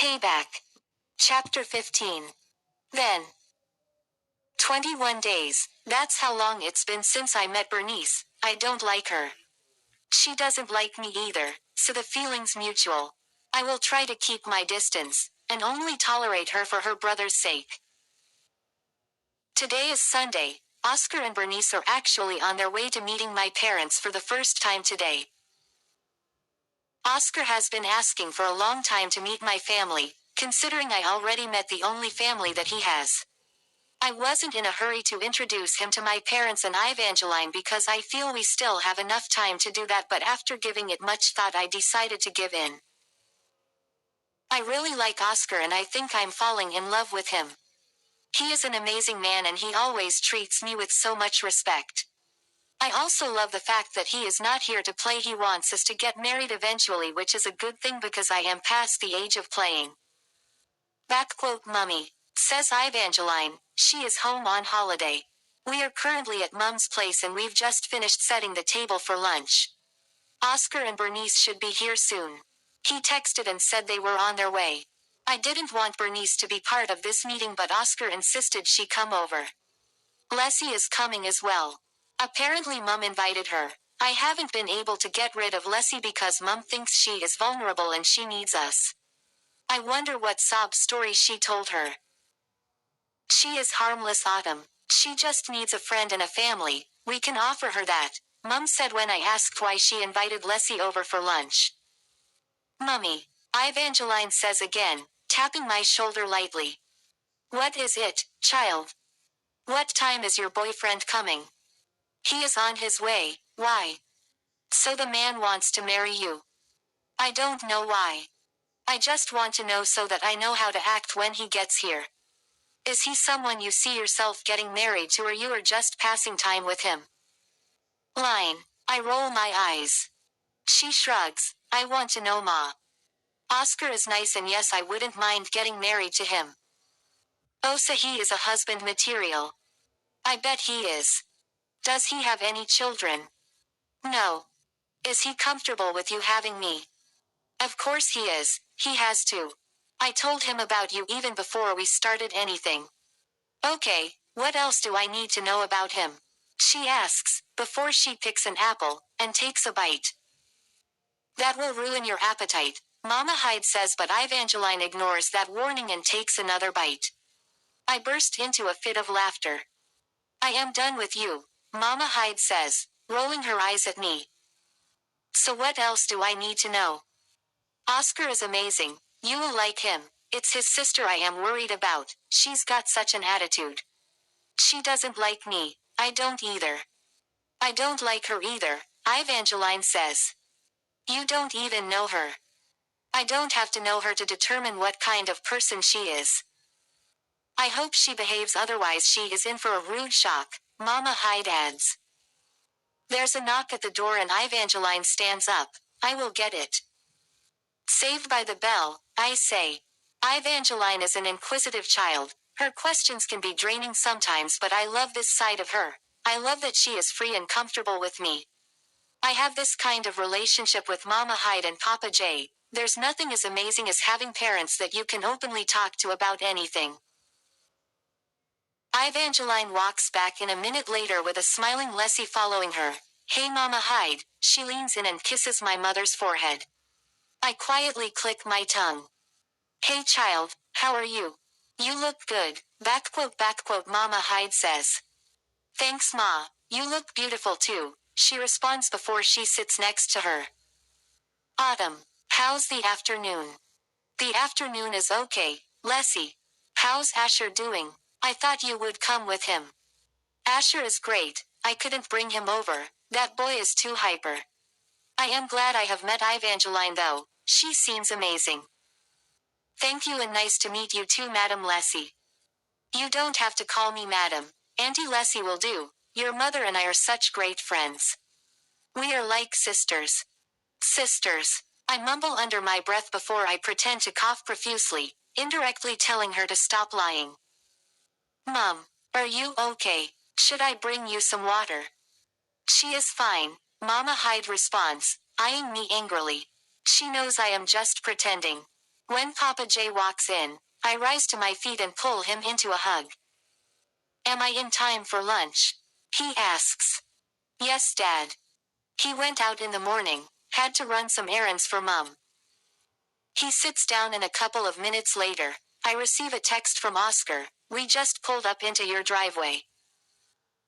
Payback. Chapter 15. Then. 21 days. That's how long it's been since I met Bernice. I don't like her. She doesn't like me either, so the feeling's mutual. I will try to keep my distance, and only tolerate her for her brother's sake. Today is Sunday. Oscar and Bernice are actually on their way to meeting my parents for the first time today. Oscar has been asking for a long time to meet my family, considering I already met the only family that he has. I wasn't in a hurry to introduce him to my parents and Evangeline because I feel we still have enough time to do that, but after giving it much thought I decided to give in. I really like Oscar and I think I'm falling in love with him. He is an amazing man and he always treats me with so much respect. I also love the fact that he is not here to play. He wants us to get married eventually, which is a good thing because I am past the age of playing. Mummy, says Evangeline. She is home on holiday. We are currently at Mum's place and we've just finished setting the table for lunch. Oscar and Bernice should be here soon. He texted and said they were on their way. I didn't want Bernice to be part of this meeting, but Oscar insisted she come over. Leslie is coming as well. Apparently Mum invited her. I haven't been able to get rid of Leslie because Mum thinks she is vulnerable and she needs us. I wonder what sob story she told her. She is harmless, Autumn. She just needs a friend and a family. We can offer her that, Mum said when I asked why she invited Leslie over for lunch. Mummy, Evangeline says again, tapping my shoulder lightly. What is it, child? What time is your boyfriend coming? He is on his way. Why? So the man wants to marry you. I don't know why. I just want to know so that I know how to act when he gets here. Is he someone you see yourself getting married to, or you are just passing time with him? Line. I roll my eyes. She shrugs. I want to know, Ma. Oscar is nice and yes, I wouldn't mind getting married to him. Oh, so he is a husband material. I bet he is. Does he have any children? No. Is he comfortable with you having me? Of course he is. He has to. I told him about you even before we started anything. Okay, what else do I need to know about him? She asks, before she picks an apple, and takes a bite. That will ruin your appetite, Mama Hyde says, but Evangeline ignores that warning and takes another bite. I burst into a fit of laughter. I am done with you, Mama Hyde says, rolling her eyes at me. So what else do I need to know? Oscar is amazing. You will like him. It's his sister I am worried about. She's got such an attitude. She doesn't like me. I don't either. I don't like her either, Evangeline says. You don't even know her. I don't have to know her to determine what kind of person she is. I hope she behaves, otherwise she is in for a rude shock, Mama Hyde adds. There's a knock at the door and Evangeline stands up. I will get it. Saved by the bell, I say. Evangeline is an inquisitive child. Her questions can be draining sometimes, but I love this side of her. I love that she is free and comfortable with me. I have this kind of relationship with Mama Hyde and Papa J. There's nothing as amazing as having parents that you can openly talk to about anything. Evangeline walks back in a minute later with a smiling Leslie following her. Hey Mama Hyde, she leans in and kisses my mother's forehead. I quietly click my tongue. Hey child, how are you? You look good, Mama Hyde says. Thanks Ma, you look beautiful too, she responds before she sits next to her. Autumn, how's the afternoon? The afternoon is okay, Leslie. How's Asher doing? I thought you would come with him. Asher is great. I couldn't bring him over. That boy is too hyper. I am glad I have met Evangeline though. She seems amazing. Thank you and nice to meet you too, Madam Leslie. You don't have to call me Madam. Auntie Leslie will do. Your mother and I are such great friends. We are like sisters. Sisters. I mumble under my breath before I pretend to cough profusely, indirectly telling her to stop lying. Mom, are you okay? Should I bring you some water? She is fine, Mama Hyde responds, eyeing me angrily. She knows I am just pretending. When Papa J walks in, I rise to my feet and pull him into a hug. Am I in time for lunch? He asks. Yes, Dad. He went out in the morning, had to run some errands for Mom. He sits down and a couple of minutes later, I receive a text from Oscar. We just pulled up into your driveway.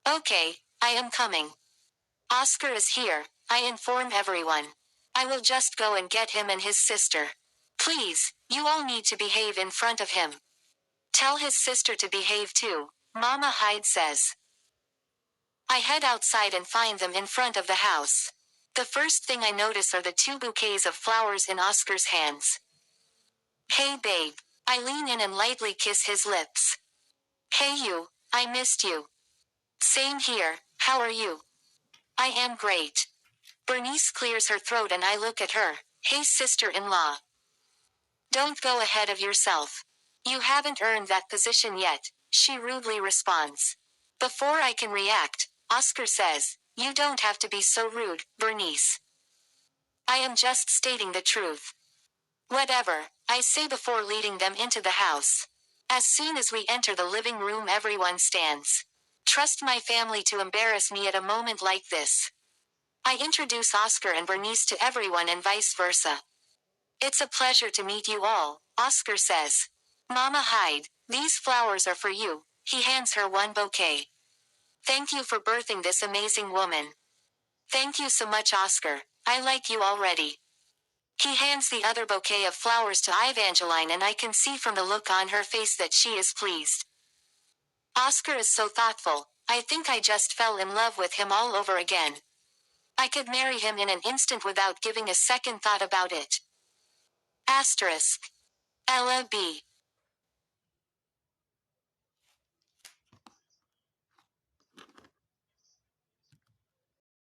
Okay, I am coming. Oscar is here, I inform everyone. I will just go and get him and his sister. Please, you all need to behave in front of him. Tell his sister to behave too, Mama Hyde says. I head outside and find them in front of the house. The first thing I notice are the two bouquets of flowers in Oscar's hands. Hey babe. I lean in and lightly kiss his lips. Hey you, I missed you. Same here, how are you? I am great. Bernice clears her throat and I look at her. Hey sister-in-law. Don't go ahead of yourself. You haven't earned that position yet, she rudely responds. Before I can react, Oscar says, you don't have to be so rude, Bernice. I am just stating the truth. Whatever, I say before leading them into the house. As soon as we enter the living room, everyone stands. Trust my family to embarrass me at a moment like this. I introduce Oscar and Bernice to everyone and vice versa. It's a pleasure to meet you all, Oscar says. Mama Hyde, these flowers are for you. He hands her one bouquet. Thank you for birthing this amazing woman. Thank you so much, Oscar. I like you already. He hands the other bouquet of flowers to Evangeline and I can see from the look on her face that she is pleased. Oscar is so thoughtful. I think I just fell in love with him all over again. I could marry him in an instant without giving a second thought about it. Asterisk. Ella B.